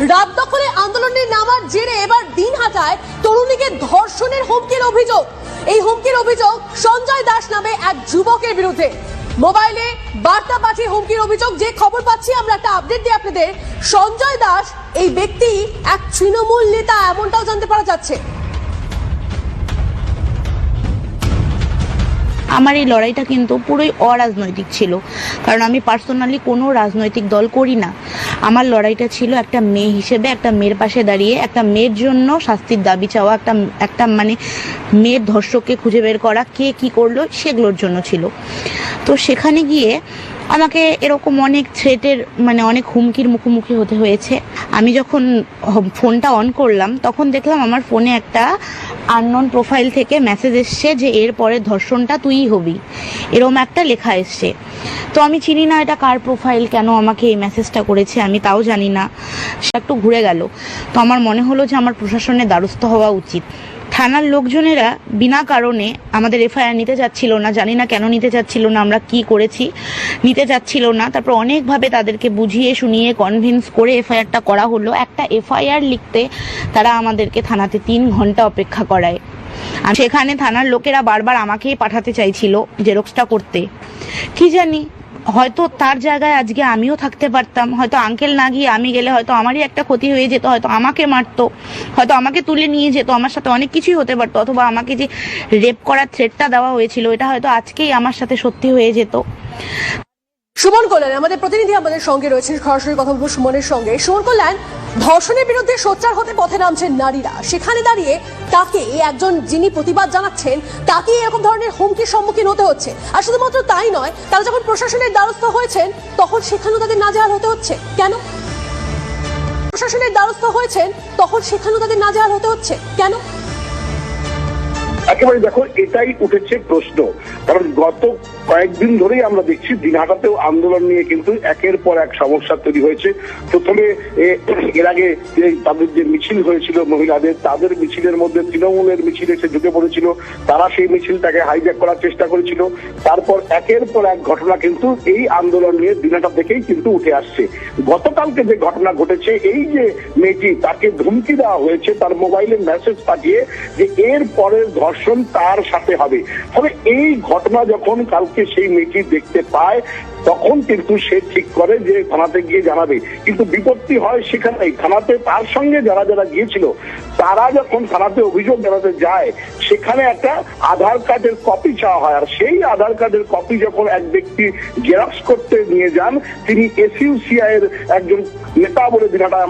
রাত দখলে আন্দোলনের নামার জেরে এবার দিনহাটায় তরুণীকে ধর্ষণের হুমকির অভিযোগ। এই হুমকির অভিযোগ সঞ্জয় দাস নামে এক যুবকের বিরুদ্ধে। মোবাইলে বার্তা পাঠিয়ে হুমকির অভিযোগ। যে খবর পাচ্ছি আমরা, একটা আপডেট দিই আপনাদের। সঞ্জয় দাস এই ব্যক্তি এক তৃণমূল নেতা, এমনটাও জানতে পারা যাচ্ছে। আমার এই লড়াইটা কিন্তু পুরোই অরাজনৈতিক ছিল, কারণ আমি পার্সোনালি কোনো রাজনৈতিক দল করি না। আমার লড়াইটা ছিল একটা মেয়ে হিসেবে, একটা মেয়ের পাশে দাঁড়িয়ে একটা মেয়ের জন্য শাস্তির দাবি চাওয়া, একটা মানে মেয়ের ধর্ষককে খুঁজে বের করা, কে কি করলো সেগুলোর জন্য ছিল। তো সেখানে গিয়ে আমাকে এরকম অনেক থ্রেটের মানে অনেক হুমকির মুখোমুখি হতে হয়েছে। আমি যখন ফোনটা অন করলাম তখন দেখলাম আমার ফোনে একটা আননোন প্রোফাইল থেকে মেসেজ এসছে যে এরপরে ধর্ষণটা তুইই হবি, এরকম একটা লেখা এসছে। তো আমি চিনি না এটা কার প্রোফাইল, কেন আমাকে এই মেসেজটা করেছে আমি তাও জানি না। সে একটু ঘুরে গেল। তো আমার মনে হলো যে আমার প্রশাসনের দ্বারস্থ হওয়া উচিত। থানার লোকজনেরা বিনা কারণে আমাদের এফআইআর নিতে যাচ্ছিল না, জানি না কেন নিতে যাচ্ছিল না, আমরা কি করেছি নিতে যাচ্ছিল না। তারপর অনেকভাবে তাদেরকে বুঝিয়ে শুনিয়ে কনভিন্স করে এফআইআরটা করা হলো। একটা এফআইআর লিখতে তারা আমাদেরকে থানাতে 3 ঘন্টা অপেক্ষা করায়। আর সেখানে থানার লোকেরা বারবার আমাকেই পাঠাতে চাইছিল জেরক্সটা করতে। কি জানি, হয়তো তার জায়গায় আজকে আমিও থাকতে পারতাম, হয়তো আঙ্কেল না গিয়ে আমি গেলে হয়তো আমারই একটা ক্ষতি হয়ে যেত, হয়তো আমাকে মারতো, হয়তো আমাকে তুলে নিয়ে যেত, আমার সাথে অনেক কিছুই হতে পারতো। অথবা আমাকে যে রেপ করার থ্রেটটা দেওয়া হয়েছিল এটা হয়তো আজকেই আমার সাথে সত্যি হয়ে যেত। সুমন কল্যাণ আমাদের প্রতিনিধি আমাদের সঙ্গে রয়েছেন, সরাসরি কথা বলবো সুমনের সঙ্গে। সুমন কল্যাণ, ধর্ষণের বিরুদ্ধে সোচ্চার হতে পথে নামছেন নারীরা, সেখানে দাঁড়িয়ে তাকে একজন যিনি প্রতিবাদ জানাচ্ছেন তাকে এরকম ধরনের হুমকির সম্মুখীন হতে হচ্ছে। আর শুধুমাত্র তাই নয়, তারা যখন প্রশাসনের দ্বারস্থ হয়েছেন তখন সেখানেও তাদের নাজেহাল হতে হচ্ছে। কেন? প্রশাসনের দ্বারস্থ হয়েছেন তখন সেখানেও তাদের নাজেহাল হতে হচ্ছে কেন? একেবারে দেখো, এটাই উঠেছে প্রশ্ন। কারণ গত কয়েকদিন ধরেই আমরা দেখছি দিনহাটাতেও আন্দোলন নিয়ে কিন্তু একের পর এক সমস্যা তৈরি হয়েছে। প্রথমে এর আগে তাদের যে মিছিল হয়েছিল মহিলাদের, তাদের মিছিলের মধ্যে তৃণমূলের মিছিল এসে ঢুকে পড়েছিল, তারা সেই মিছিলটাকে হাইজ্যাক করার চেষ্টা করেছিল। তারপর একের পর এক ঘটনা কিন্তু এই আন্দোলন নিয়ে দিনহাটা থেকেই কিন্তু উঠে আসছে। গতকালকে যে ঘটনা ঘটেছে, এই যে মেয়েটি, তাকে ধমকি দেওয়া হয়েছে তার মোবাইলে মেসেজ পাঠিয়ে যে এর পরের ধর্ষণ তার সাথে হবে। তবে এই ঘটনা যখন কালকে সেই মেয়েটি দেখতে পায় তখন কিন্তু সে ঠিক করে যে থানাতে গিয়ে জানাবে। কিন্তু বিপত্তি হয় সেখানেই, থানাতে তার সঙ্গে যারা যারা গিয়েছিল তারা যখন থানাতে অভিযোগ জানাতে যায় সেখানে একটা আধার কার্ডের কপি চাওয়া হয়। আর সেই আধার কার্ডের কপি যখন এক ব্যক্তি জেরক্স করতে নিয়ে যান, তিনি এসইউসিআই এর একজন নেতা বলে দিনহাটা